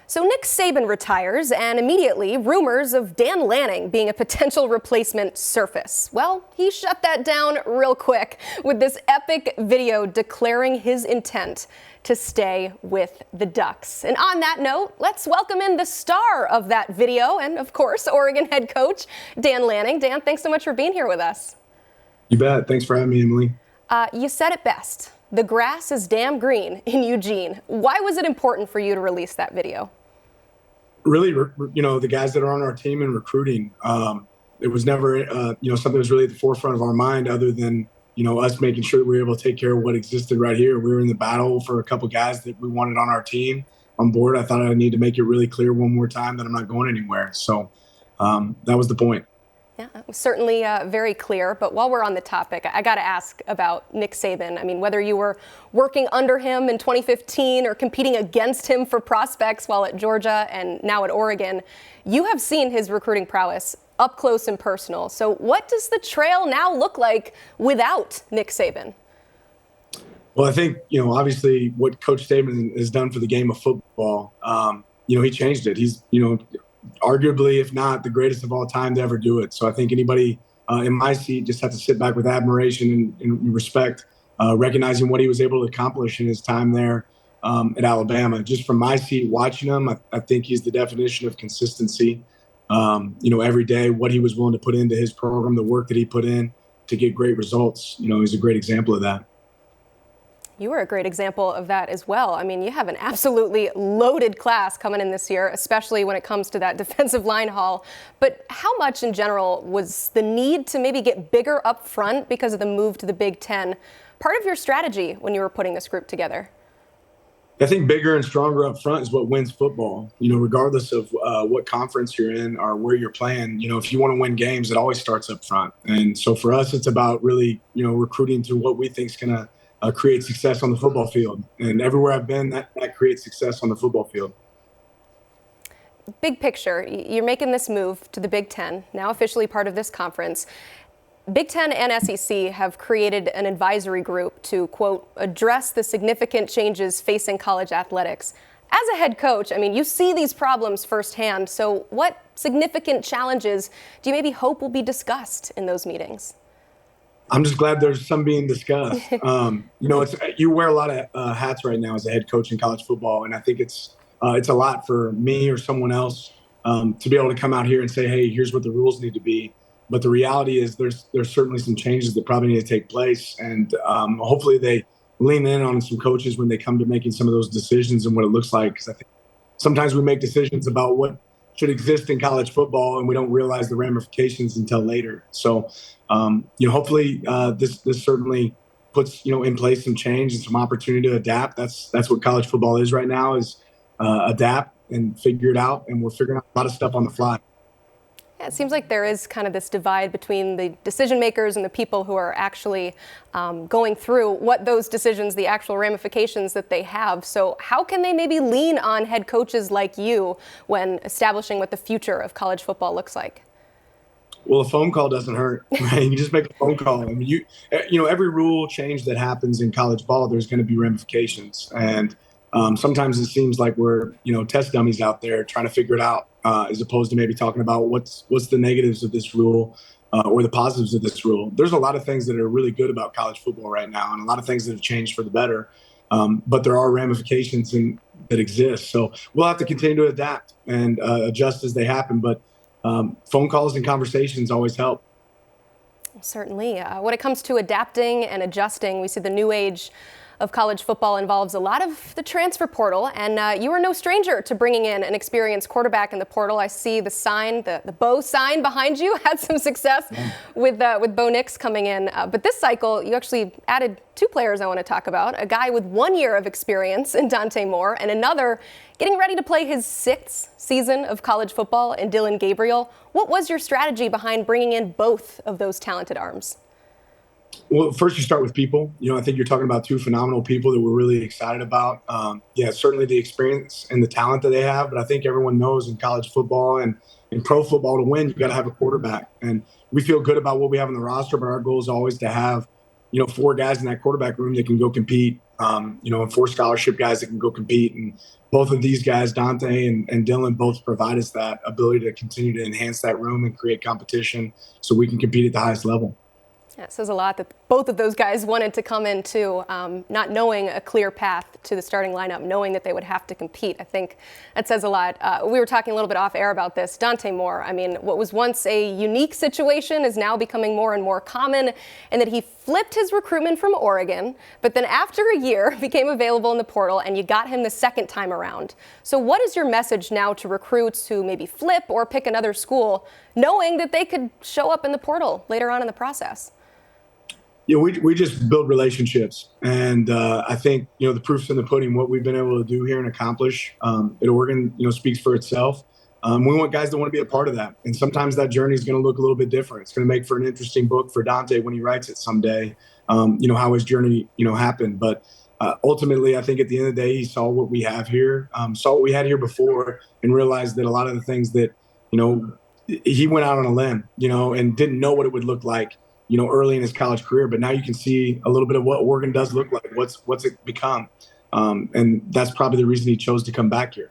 So Nick Saban retires, and immediately rumors of Dan Lanning being a potential replacement surface. Well, he shut that down real quick with this epic video declaring his intent to stay with the Ducks. And on that note, let's welcome in the star of that video and, of course, Oregon head coach Dan Lanning. Dan, thanks so much for being here with us. You bet. Thanks for having me, Emily. You said it best. The grass is damn green in Eugene. Why was it important for you to release that video? Really, the guys that are on our team in recruiting, it was never, something that was really at the forefront of our mind other than, us making sure that we were able to take care of what existed right here. We were in the battle for a couple guys that we wanted on our team on board. I thought I need to make it really clear one more time that I'm not going anywhere. So that was the point. Yeah, it was certainly very clear. But while we're on the topic, I got to ask about Nick Saban. I mean, whether you were working under him in 2015 or competing against him for prospects while at Georgia and now at Oregon, you have seen his recruiting prowess up close and personal. So what does the trail now look like without Nick Saban? Well, I think, obviously what Coach Saban has done for the game of football, he changed it. He's, arguably, if not the greatest of all time to ever do it. So I think anybody in my seat just have to sit back with admiration and respect, recognizing what he was able to accomplish in his time there at Alabama. Just from my seat watching him, I think he's the definition of consistency. Every day, what he was willing to put into his program, the work that he put in to get great results, he's a great example of that. You were a great example of that as well. I mean, you have an absolutely loaded class coming in this year, especially when it comes to that defensive line haul. But how much in general was the need to maybe get bigger up front because of the move to the Big Ten part of your strategy when you were putting this group together? I think bigger and stronger up front is what wins football, regardless of what conference you're in or where you're playing. If you want to win games, it always starts up front. And so for us, it's about really, recruiting to what we think is going to create success on the football field. And everywhere I've been, that creates success on the football field. Big picture, you're making this move to the Big Ten, now officially part of this conference. Big Ten and SEC have created an advisory group to, quote, address the significant changes facing college athletics. As a head coach, I mean, you see these problems firsthand. So what significant challenges do you maybe hope will be discussed in those meetings? I'm just glad there's some being discussed. You wear a lot of hats right now as a head coach in college football, and I think it's a lot for me or someone else to be able to come out here and say, hey, here's what the rules need to be. But the reality is there's certainly some changes that probably need to take place, and hopefully they lean in on some coaches when they come to making some of those decisions and what it looks like. Because I think sometimes we make decisions about what should exist in college football, and we don't realize the ramifications until later. So, hopefully this certainly puts, in place some change and some opportunity to adapt. That's what college football is right now, is adapt and figure it out. And we're figuring out a lot of stuff on the fly. Yeah, it seems like there is kind of this divide between the decision makers and the people who are actually going through what those decisions, the actual ramifications that they have. So how can they maybe lean on head coaches like you when establishing what the future of college football looks like? Well, a phone call doesn't hurt, right? You just make a phone call. I mean, every rule change that happens in college ball, there's going to be ramifications. And sometimes it seems like we're, test dummies out there trying to figure it out. As opposed to maybe talking about what's the negatives of this rule or the positives of this rule. There's a lot of things that are really good about college football right now, and a lot of things that have changed for the better. But there are ramifications that exist. So we'll have to continue to adapt and adjust as they happen. But phone calls and conversations always help. Certainly. When it comes to adapting and adjusting, we see the new age of college football involves a lot of the transfer portal, and you are no stranger to bringing in an experienced quarterback in the portal. I see the sign, the Bo sign behind you had some success with Bo Nix coming in. But this cycle, you actually added two players I want to talk about, a guy with 1 year of experience in Dante Moore and another getting ready to play his 6th season of college football in Dylan Gabriel. What was your strategy behind bringing in both of those talented arms? Well, first you start with people. I think you're talking about two phenomenal people that we're really excited about. Certainly the experience and the talent that they have, but I think everyone knows in college football and in pro football to win, you've got to have a quarterback. And we feel good about what we have on the roster, but our goal is always to have, 4 guys in that quarterback room that can go compete And 4 scholarship guys that can go compete. And both of these guys, Dante and Dylan, both provide us that ability to continue to enhance that room and create competition so we can compete at the highest level. Yeah, it says a lot that both of those guys wanted to come in too, not knowing a clear path to the starting lineup, knowing that they would have to compete. I think that says a lot. We were talking a little bit off air about this. Dante Moore, I mean, what was once a unique situation is now becoming more and more common, and that he flipped his recruitment from Oregon, but then after a year became available in the portal, and you got him the second time around. So what is your message now to recruits who maybe flip or pick another school, knowing that they could show up in the portal later on in the process? Yeah, we just build relationships, and I think the proof's in the pudding. What we've been able to do here and accomplish at Oregon, speaks for itself. We want guys that want to be a part of that, and sometimes that journey is going to look a little bit different. It's going to make for an interesting book for Dante when he writes it someday. How his journey happened, but ultimately, I think at the end of the day, he saw what we have here, saw what we had here before, and realized that a lot of the things that he went out on a limb, and didn't know what it would look like, early in his college career. But now you can see a little bit of what Oregon does look like. What's it become? And that's probably the reason he chose to come back here.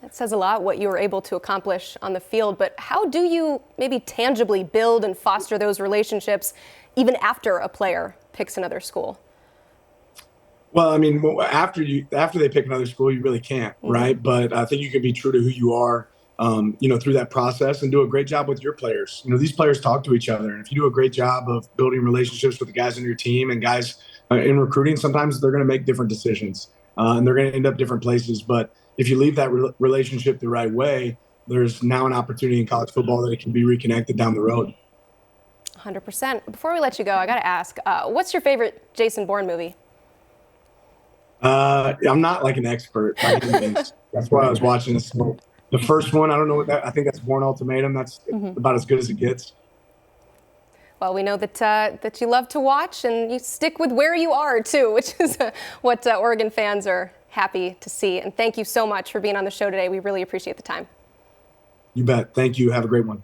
That says a lot what you were able to accomplish on the field, but how do you maybe tangibly build and foster those relationships even after a player picks another school? Well, I mean, after they pick another school, you really can't, right? But I think you can be true to who you are, through that process, and do a great job with your players. These players talk to each other, and if you do a great job of building relationships with the guys on your team and guys in recruiting, sometimes they're going to make different decisions, and they're going to end up different places. But if you leave that relationship the right way, there's now an opportunity in college football that it can be reconnected down the road. 100%. Before we let you go, I got to ask, what's your favorite Jason Bourne movie? I'm not like an expert by any means. That's why I was watching this. The first one, I don't know what that. I think that's Bourne Ultimatum. That's about as good as it gets. Well, we know that you love to watch, and you stick with where you are too, which is what Oregon fans are happy to see. And thank you so much for being on the show today. We really appreciate the time. You bet. Thank you. Have a great one.